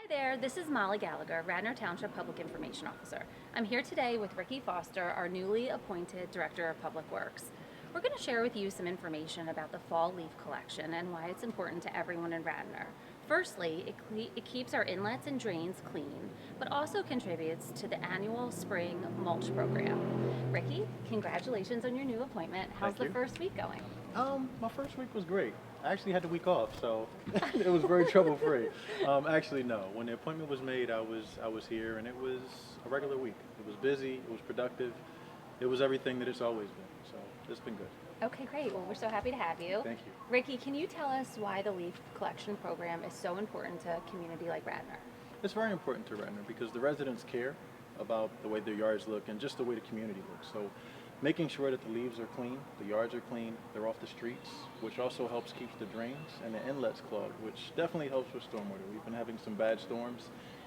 Hi there, this is Molly Gallagher, Radnor Township Public Information Officer. I'm here today with Ricky Foster, our newly appointed Director of Public Works. We're going to share with you some information about the fall leaf collection and why it's important to everyone in Radnor. Firstly, it keeps our inlets and drains clean, but also contributes to the annual spring mulch program. Ricky, congratulations on your new appointment. How's Thank the you. first week going? My first week was great. I actually had the week off, so it was very trouble-free. Actually, no. When the appointment was made, I was here, and it was a regular week. It was busy. It was productive. It was everything that it's always been. So it's been good. Okay, great. Well, we're so happy to have you. Thank you. Ricky, can you tell us why the leaf collection program is so important to a community like Radnor? It's very important to Radnor because the residents care about the way their yards look and just the way the community looks. So making sure that the leaves are clean, the yards are clean, they're off the streets, which also helps keep the drains and the inlets clogged, which definitely helps with stormwater. We've been having some bad storms,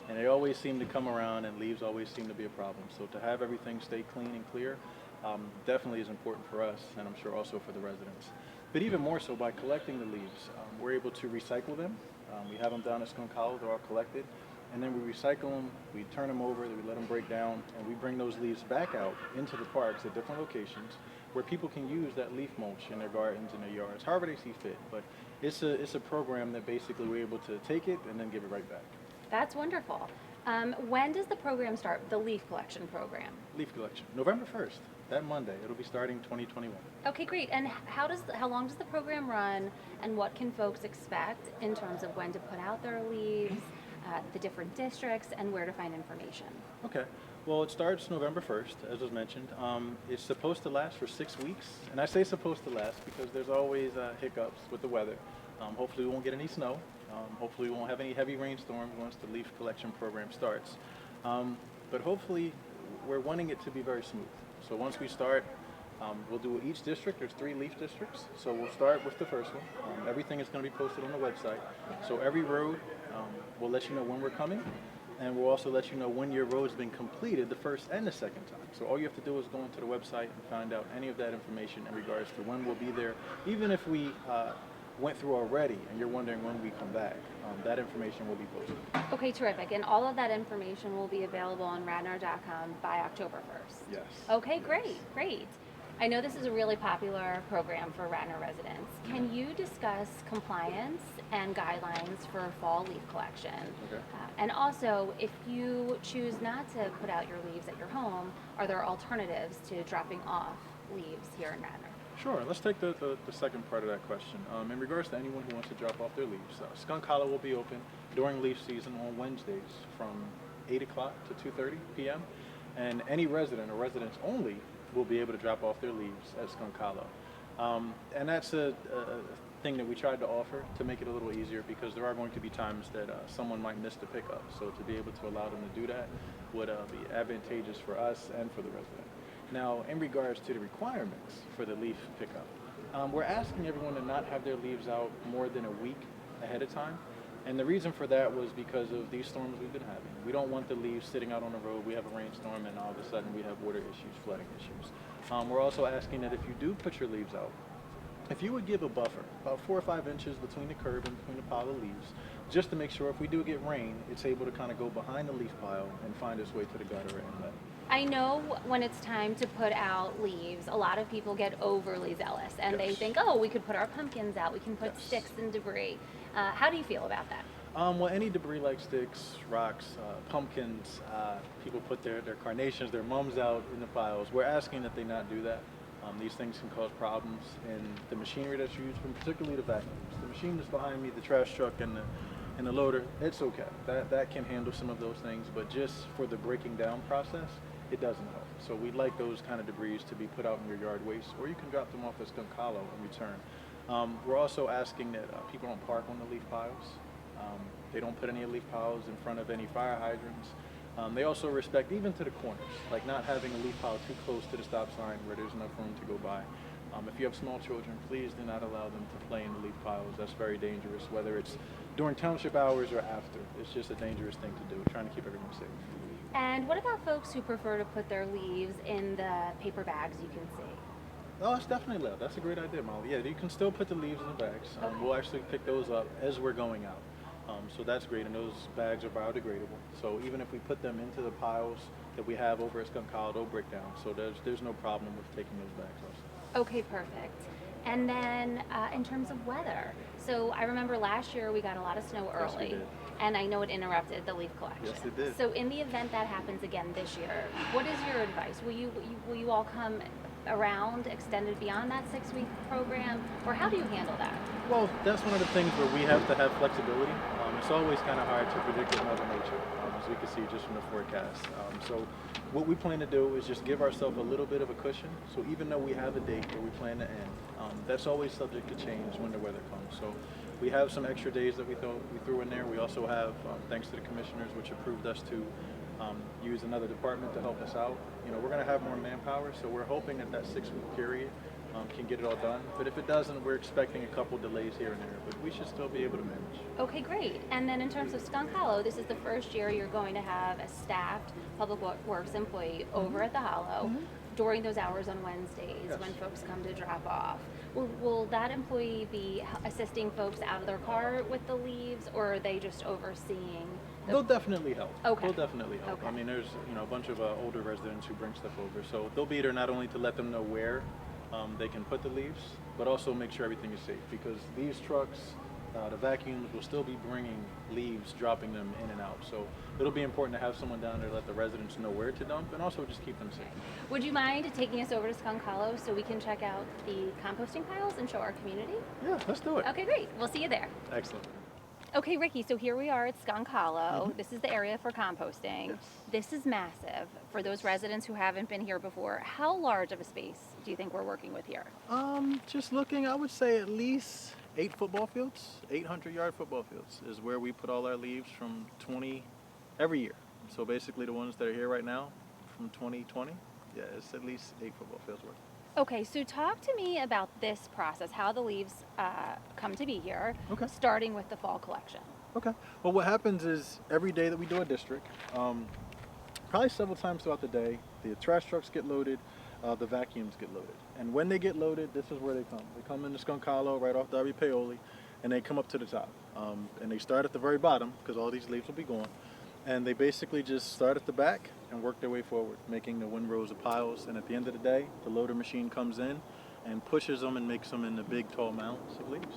and they always seem to come around, and leaves always seem to be a problem. So to have everything stay clean and clear definitely is important for us, and I'm sure also for the residents. But even more so, by collecting the leaves, we're able to recycle them. We have them down at Skunk Hollow, they're all collected. And then we recycle them, we turn them over, we let them break down, and we bring those leaves back out into the parks at different locations where people can use that leaf mulch in their gardens and their yards, however they see fit. But it's a program that basically we're able to take it and then give it right back. That's wonderful. When does the program start, the leaf collection program? Leaf collection, November 1st, that Monday. It'll be starting 2021. Okay, great. And how long does the program run, and what can folks expect in terms of when to put out their leaves, the different districts, and where to find information? Okay. Well, it starts November 1st, as was mentioned. It's supposed to last for 6 weeks. And I say supposed to last because there's always hiccups with the weather. Hopefully we won't get any snow. Hopefully we won't have any heavy rainstorms once the leaf collection program starts. But hopefully we're wanting it to be very smooth. So once we start, we'll do each district. There's 3 leaf districts. So we'll start with the first one. Everything is going to be posted on the website. So every road, we'll let you know when we're coming. And we'll also let you know when your road's been completed the first and the second time. So all you have to do is go into the website and find out any of that information in regards to when we'll be there. Even if we went through already and you're wondering when we come back, that information will be posted. Okay, terrific. And all of that information will be available on radnor.com by October 1st. Yes. Okay, great. I know this is a really popular program for Radnor residents. Can you discuss compliance and guidelines for fall leaf collection? Okay. And also, if you choose not to put out your leaves at your home, are there alternatives to dropping off leaves here in Radnor? Sure. Let's take the second part of that question. In regards to anyone who wants to drop off their leaves, Skunk Hollow will be open during leaf season on Wednesdays from 8 o'clock to 2:30 p.m. And any resident or residents only will be able to drop off their leaves at Skunk Hollow. And that's a thing that we tried to offer to make it a little easier because there are going to be times that someone might miss the pickup. So to be able to allow them to do that would be advantageous for us and for the resident. Now, in regards to the requirements for the leaf pickup, we're asking everyone to not have their leaves out more than a week ahead of time. And the reason for that was because of these storms we've been having. We don't want the leaves sitting out on the road. We have a rainstorm and all of a sudden we have water issues, flooding issues. We're also asking that if you do put your leaves out, if you would give a buffer, about 4 or 5 inches between the curb and between the pile of leaves, just to make sure if we do get rain, it's able to kind of go behind the leaf pile and find its way to the gutter or inlet. I know when it's time to put out leaves, a lot of people get overly zealous and they think, oh, we could put our pumpkins out, we can put sticks and debris. How do you feel about that? Well, any debris like sticks, rocks, pumpkins, people put their carnations, their mums out in the piles. We're asking that they not do that. These things can cause problems in the machinery that's used, particularly the vacuums. The machine that's behind me, the trash truck and the loader, it's okay. That can handle some of those things, but just for the breaking down process, it doesn't help. So we'd like those kind of debris to be put out in your yard waste, or you can drop them off at Skunk Hollow in return. We're also asking that people don't park on the leaf piles. They don't put any leaf piles in front of any fire hydrants. They also respect even to the corners, like not having a leaf pile too close to the stop sign where there's enough room to go by. If you have small children, please do not allow them to play in the leaf piles. That's very dangerous, whether it's during township hours or after. It's just a dangerous thing to do, trying to keep everyone safe. And what about folks who prefer to put their leaves in the paper bags you can see? Oh, it's definitely allowed. That's a great idea, Molly. Yeah, you can still put the leaves in the bags. We'll actually pick those up as we're going out. So that's great, and those bags are biodegradable. So even if we put them into the piles that we have over at Skunk Hollow, they'll break down. So there's no problem with taking those bags off. Okay, perfect. And then in terms of weather, so I remember last year we got a lot of snow Yes, we early, did. and I know it interrupted the leaf collection. Yes, it did. So in the event that happens again this year, what is your advice? Will you all come around extended beyond that 6-week program, or how do you handle that? Well, that's one of the things where we have to have flexibility. It's always kind of hard to predict with Mother Nature, as we can see just from the forecast. So what we plan to do is just give ourselves a little bit of a cushion. So even though we have a date where we plan to end, that's always subject to change when the weather comes. So we have some extra days that we threw in there. We also have, thanks to the commissioners, which approved us to use another department to help us out. We're going to have more manpower, so we're hoping that 6-week period can get it all done. But if it doesn't, we're expecting a couple delays here and there, but we should still be able to manage. Okay, great. And then in terms of Skunk Hollow, this is the first year you're going to have a staffed public works employee over at the Hollow during those hours on Wednesdays Yes. when folks come to drop off. Will that employee be assisting folks out of their car with the leaves, or are they just overseeing? They'll definitely help. Okay. They'll definitely help. Okay. I mean, there's a bunch of older residents who bring stuff over, so they'll be there not only to let them know where they can put the leaves, but also make sure everything is safe, because these trucks, the vacuums will still be bringing leaves, dropping them in and out. So it'll be important to have someone down there to let the residents know where to dump, and also just keep them safe. Would you mind taking us over to Skunk Hollow so we can check out the composting piles and show our community? Yeah, let's do it. Okay, great. We'll see you there. Excellent. Okay, Ricky, so here we are at Skunk Hollow. This is the area for composting. Yes. This is massive. For those residents who haven't been here before, how large of a space do you think we're working with here? Just looking, I would say at least 8 football fields, 800-yard football fields is where we put all our leaves from 20 every year. So basically the ones that are here right now from 2020, yeah, it's at least 8 football fields worth. Okay, so talk to me about this process, how the leaves come to be here, Okay. starting with the fall collection. Okay. Well, what happens is every day that we do a district, probably several times throughout the day, the trash trucks get loaded, the vacuums get loaded. And when they get loaded, this is where they come. They come into Skunk Hollow right off Darby Paoli, and they come up to the top. And they start at the very bottom, because all these leaves will be gone. And they basically just start at the back and work their way forward, making the windrows of piles. And at the end of the day, the loader machine comes in and pushes them and makes them into big, tall mounds of leaves.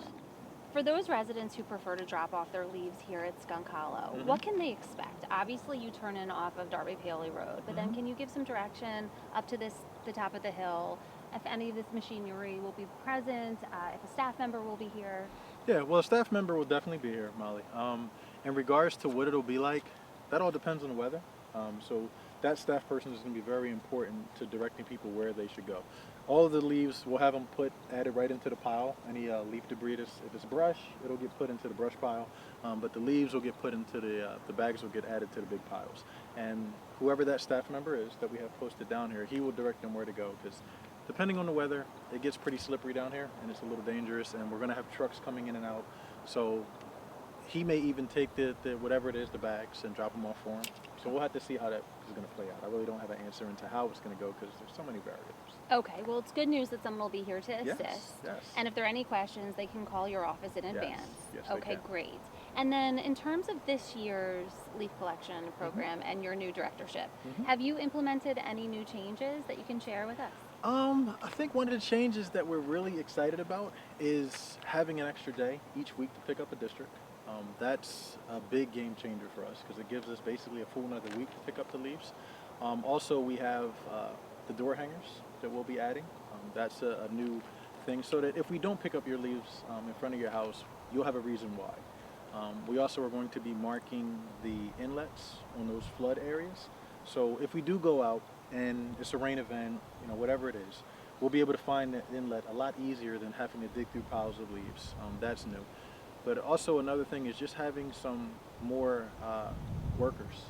For those residents who prefer to drop off their leaves here at Skunk Hollow, what can they expect? Obviously, you turn in off of Darby Paoli Road, but then can you give some direction up to the top of the hill? If any of this machinery will be present, if a staff member will be here? Yeah, well, a staff member will definitely be here, Molly. In regards to what it'll be like, that all depends on the weather. So that staff person is going to be very important to directing people where they should go. All of the leaves, we'll have them added right into the pile. Any leaf debris, if it's brush, it'll get put into the brush pile. But the leaves will get put into the bags will get added to the big piles. And whoever that staff member is that we have posted down here, he will direct them where to go, because depending on the weather, it gets pretty slippery down here and it's a little dangerous, and we're going to have trucks coming in and out. So he may even take the whatever it is, the bags, and drop them off for him. So we'll have to see how that is going to play out. I really don't have an answer into how it's going to go, because there's so many variables. Okay, well, it's good news that someone will be here to assist. Yes. And if there are any questions, they can call your office in advance. Yes, they Okay, can. great. And then in terms of this year's leaf collection program and your new directorship, have you implemented any new changes that you can share with us? I think one of the changes that we're really excited about is having an extra day each week to pick up a district. That's a big game changer for us, because it gives us basically a full another week to pick up the leaves. Also, we have the door hangers that we'll be adding. That's a new thing, so that if we don't pick up your leaves in front of your house, you'll have a reason why. We also are going to be marking the inlets on those flood areas. So if we do go out and it's a rain event, whatever it is, we'll be able to find the inlet a lot easier than having to dig through piles of leaves. That's new. But also another thing is just having some more workers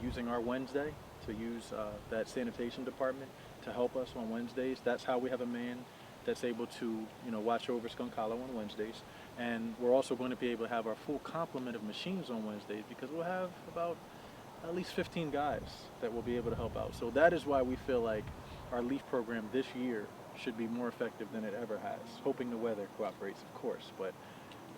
using our Wednesday to use that sanitation department to help us on Wednesdays. That's how we have a man that's able to watch over Skunk Hollow on Wednesdays. And we're also going to be able to have our full complement of machines on Wednesdays, because we'll have about at least 15 guys that will be able to help out. So that is why we feel like our leaf program this year should be more effective than it ever has. Hoping the weather cooperates, of course, but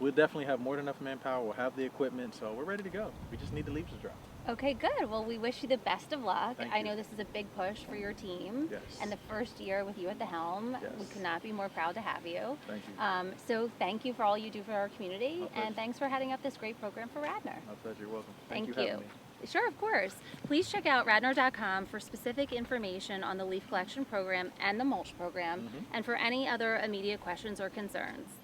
we'll definitely have more than enough manpower. We'll have the equipment, so we're ready to go. We just need the leaves to drop. Okay, good. Well, we wish you the best of luck. Thank I you. know this is a big push for your team. Yes. And the first year with you at the helm, Yes. we could not be more proud to have you. Thank you. So thank you for all you do for our community, My pleasure. and thanks for heading up this great program for Radnor. My pleasure. You're welcome. Thank you. for you. having me. Sure, of course. Please check out radnor.com for specific information on the leaf collection program and the mulch program, and for any other immediate questions or concerns.